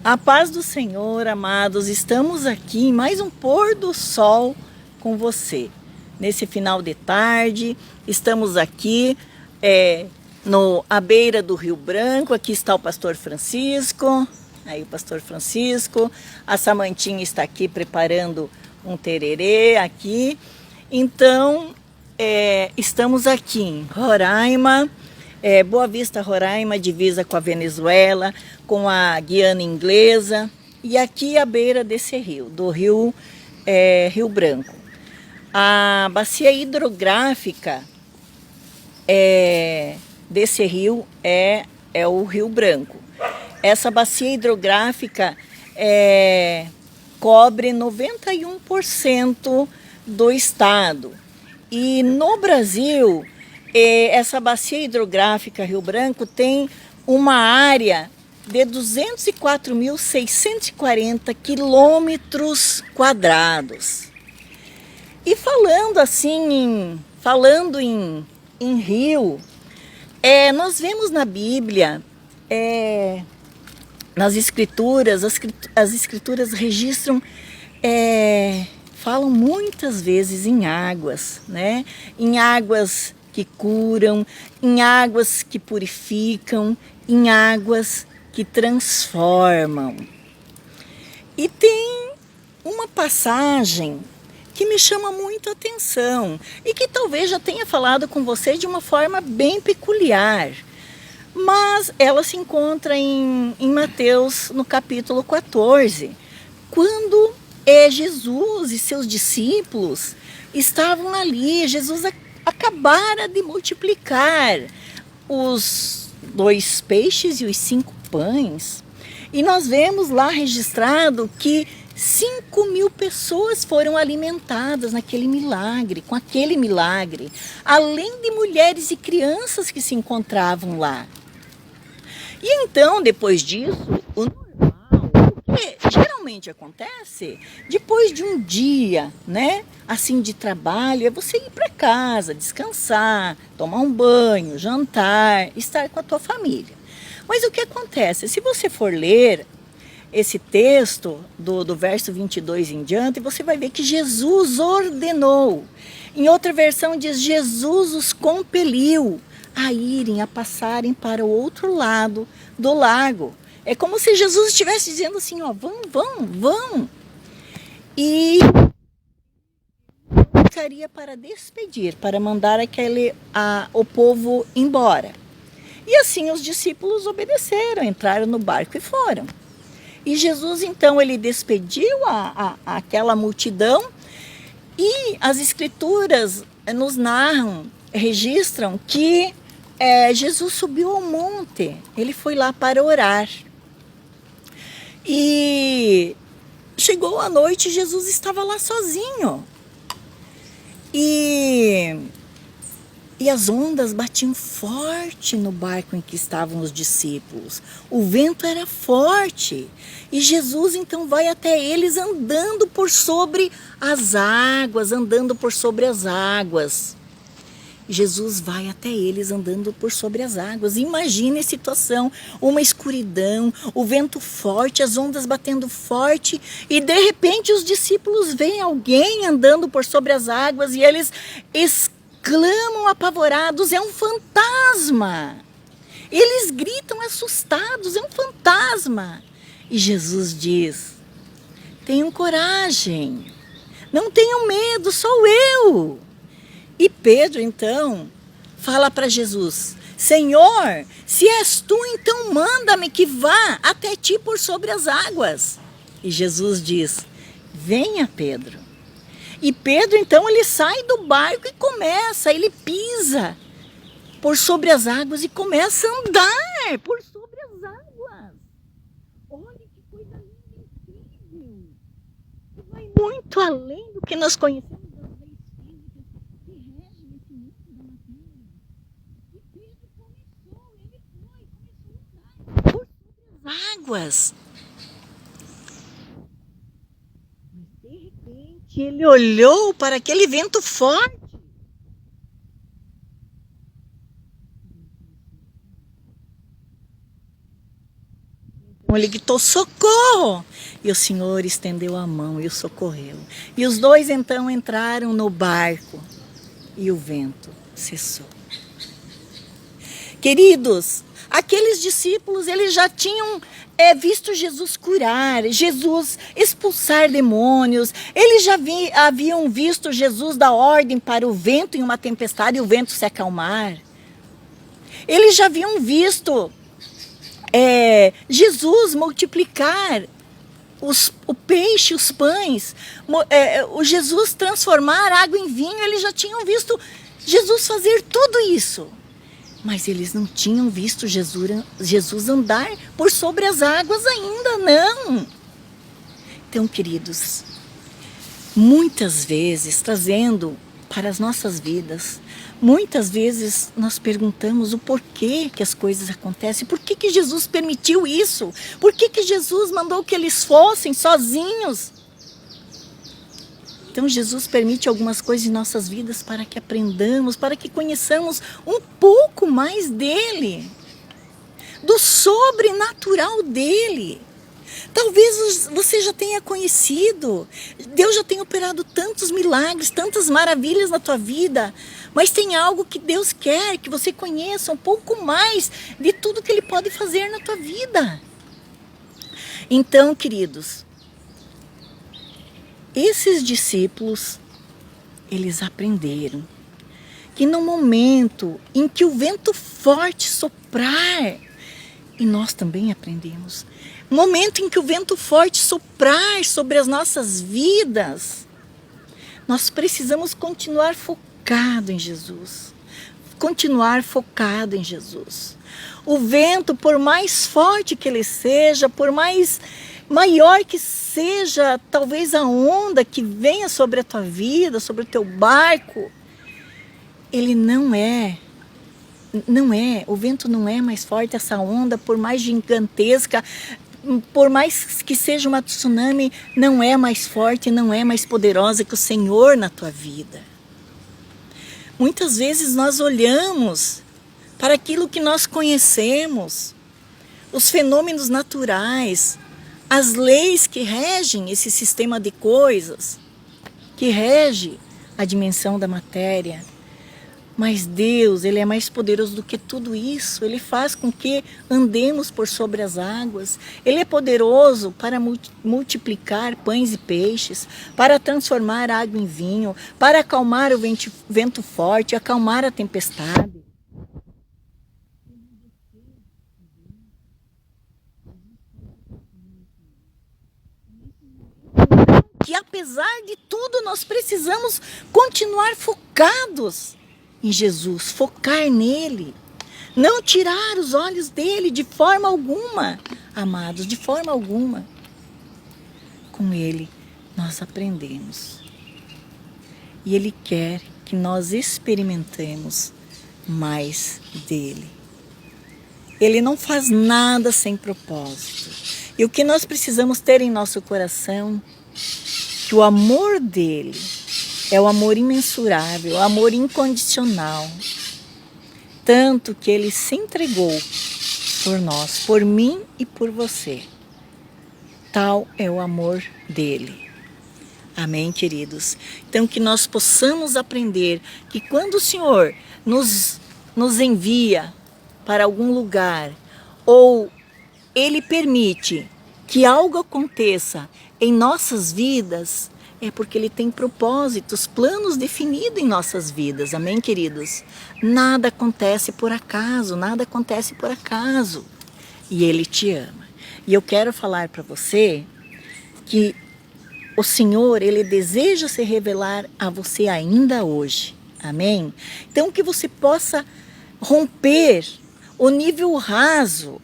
A paz do Senhor, amados, estamos aqui em mais um pôr do sol com você. Nesse final de tarde, estamos aqui à beira do Rio Branco. Aqui está o pastor Francisco, aí o pastor Francisco. A Samantinha está aqui preparando um tererê aqui. Então, estamos aqui em Roraima, Boa Vista, Roraima, divisa com a Venezuela, com a Guiana Inglesa, e aqui à beira desse rio, do Rio Branco. A bacia hidrográfica desse rio é o Rio Branco. Essa bacia hidrográfica cobre 91% do estado. E no Brasil, essa bacia hidrográfica Rio Branco tem uma área de 204.640 quilômetros quadrados. E falando em rio, nós vemos na Bíblia, nas escrituras, as escrituras registram, falam muitas vezes em águas, né? Em águas que curam, em águas que purificam, em águas que transformam. E tem uma passagem que me chama muito a atenção e que talvez já tenha falado com você de uma forma bem peculiar, mas ela se encontra em Mateus, no capítulo 14, quando Jesus e seus discípulos estavam ali. Jesus acabara de multiplicar os 2 peixes e os 5 pães. E nós vemos lá registrado que 5.000 pessoas foram alimentadas naquele milagre, com aquele milagre, além de mulheres e crianças que se encontravam lá. E então, depois disso, o que geralmente acontece depois de um dia, né, assim, de trabalho, é você ir para casa, descansar, tomar um banho, jantar, estar com a tua família. Mas o que acontece? Se você for ler esse texto do verso 22 em diante, você vai ver que Jesus ordenou. Em outra versão diz: Jesus os compeliu a passarem para o outro lado do lago. É como se Jesus estivesse dizendo assim, ó, vão. E ficaria para despedir, para mandar o povo embora. E assim os discípulos obedeceram, entraram no barco e foram. E Jesus, então, ele despediu aquela multidão, e as escrituras nos narram, registram que Jesus subiu ao monte, ele foi lá para orar. E chegou a noite, Jesus estava lá sozinho. E as ondas batiam forte no barco em que estavam os discípulos. O vento era forte. E Jesus então vai até eles andando por sobre as águas, Jesus vai até eles andando por sobre as águas. Imagine a situação, uma escuridão, o vento forte, as ondas batendo forte, e de repente os discípulos veem alguém andando por sobre as águas e eles exclamam apavorados: é um fantasma! Eles gritam assustados: é um fantasma! E Jesus diz: tenham coragem, não tenham medo, sou eu. E Pedro, então, fala para Jesus: Senhor, se és tu, então manda-me que vá até ti por sobre as águas. E Jesus diz: venha, Pedro. E Pedro, então, ele sai do barco e ele pisa por sobre as águas e começa a andar por sobre as águas. Olha que coisa linda, incrível. Vai muito além do que nós conhecemos. Águas. Mas de repente ele olhou para aquele vento forte. Ele gritou, socorro! E o Senhor estendeu a mão e o socorreu. E os dois então entraram no barco e o vento cessou. Queridos, aqueles discípulos, eles já tinham visto Jesus curar, Jesus expulsar demônios. Eles já haviam visto Jesus dar ordem para o vento em uma tempestade e o vento se acalmar. Eles já haviam visto Jesus multiplicar o peixe, os pães, o Jesus transformar água em vinho. Eles já tinham visto Jesus fazer tudo isso. Mas eles não tinham visto Jesus andar por sobre as águas ainda, não. Então, queridos, muitas vezes, trazendo para as nossas vidas, muitas vezes nós perguntamos o porquê que as coisas acontecem, por que Jesus permitiu isso, por que Jesus mandou que eles fossem sozinhos. Então Jesus permite algumas coisas em nossas vidas para que aprendamos, para que conheçamos um pouco mais dele, do sobrenatural dele. Talvez você já tenha conhecido, Deus já tenha operado tantos milagres, tantas maravilhas na tua vida, mas tem algo que Deus quer que você conheça um pouco mais de tudo que Ele pode fazer na tua vida. Então, queridos, esses discípulos, eles aprenderam que no momento em que o vento forte soprar, e nós também aprendemos, no momento em que o vento forte soprar sobre as nossas vidas, nós precisamos continuar focado em Jesus. Continuar focado em Jesus. O vento, por mais forte que ele seja, por mais maior que seja talvez a onda que venha sobre a tua vida, sobre o teu barco, ele o vento não é mais forte, essa onda, por mais gigantesca, por mais que seja uma tsunami, não é mais forte, não é mais poderosa que o Senhor na tua vida. Muitas vezes nós olhamos para aquilo que nós conhecemos, os fenômenos naturais, as leis que regem esse sistema de coisas, que rege a dimensão da matéria. Mas Deus, Ele é mais poderoso do que tudo isso. Ele faz com que andemos por sobre as águas. Ele é poderoso para multiplicar pães e peixes, para transformar água em vinho, para acalmar o vento forte, acalmar a tempestade. Que apesar de tudo, nós precisamos continuar focados em Jesus, focar nele, não tirar os olhos dele de forma alguma, amados, de forma alguma. Com ele nós aprendemos e ele quer que nós experimentemos mais dele. Ele não faz nada sem propósito. E o que nós precisamos ter em nosso coração, que o amor dele é o amor imensurável, o amor incondicional. Tanto que ele se entregou por nós, por mim e por você. Tal é o amor dele. Amém, queridos? Então que nós possamos aprender que quando o Senhor nos envia para algum lugar, ou Ele permite que algo aconteça em nossas vidas, é porque Ele tem propósitos, planos definidos em nossas vidas. Amém, queridos? Nada acontece por acaso, nada acontece por acaso. E Ele te ama. E eu quero falar para você que o Senhor, Ele deseja se revelar a você ainda hoje. Amém? Então que você possa romper o nível raso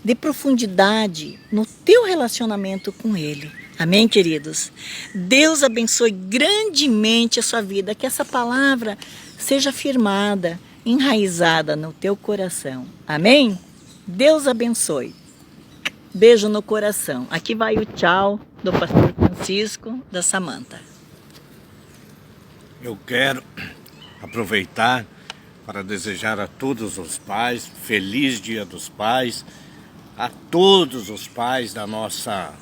de profundidade no teu relacionamento com Ele. Amém, queridos? Deus abençoe grandemente a sua vida, que essa palavra seja firmada, enraizada no teu coração. Amém? Deus abençoe. Beijo no coração. Aqui vai o tchau do pastor Francisco, da Samanta. Eu quero aproveitar para desejar a todos os pais, feliz Dia dos Pais, a todos os pais da nossa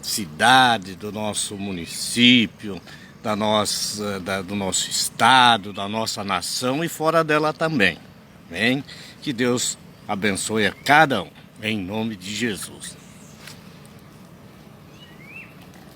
cidade, do nosso município, do nosso estado, da nossa nação e fora dela também. Amém? Que Deus abençoe a cada um, em nome de Jesus.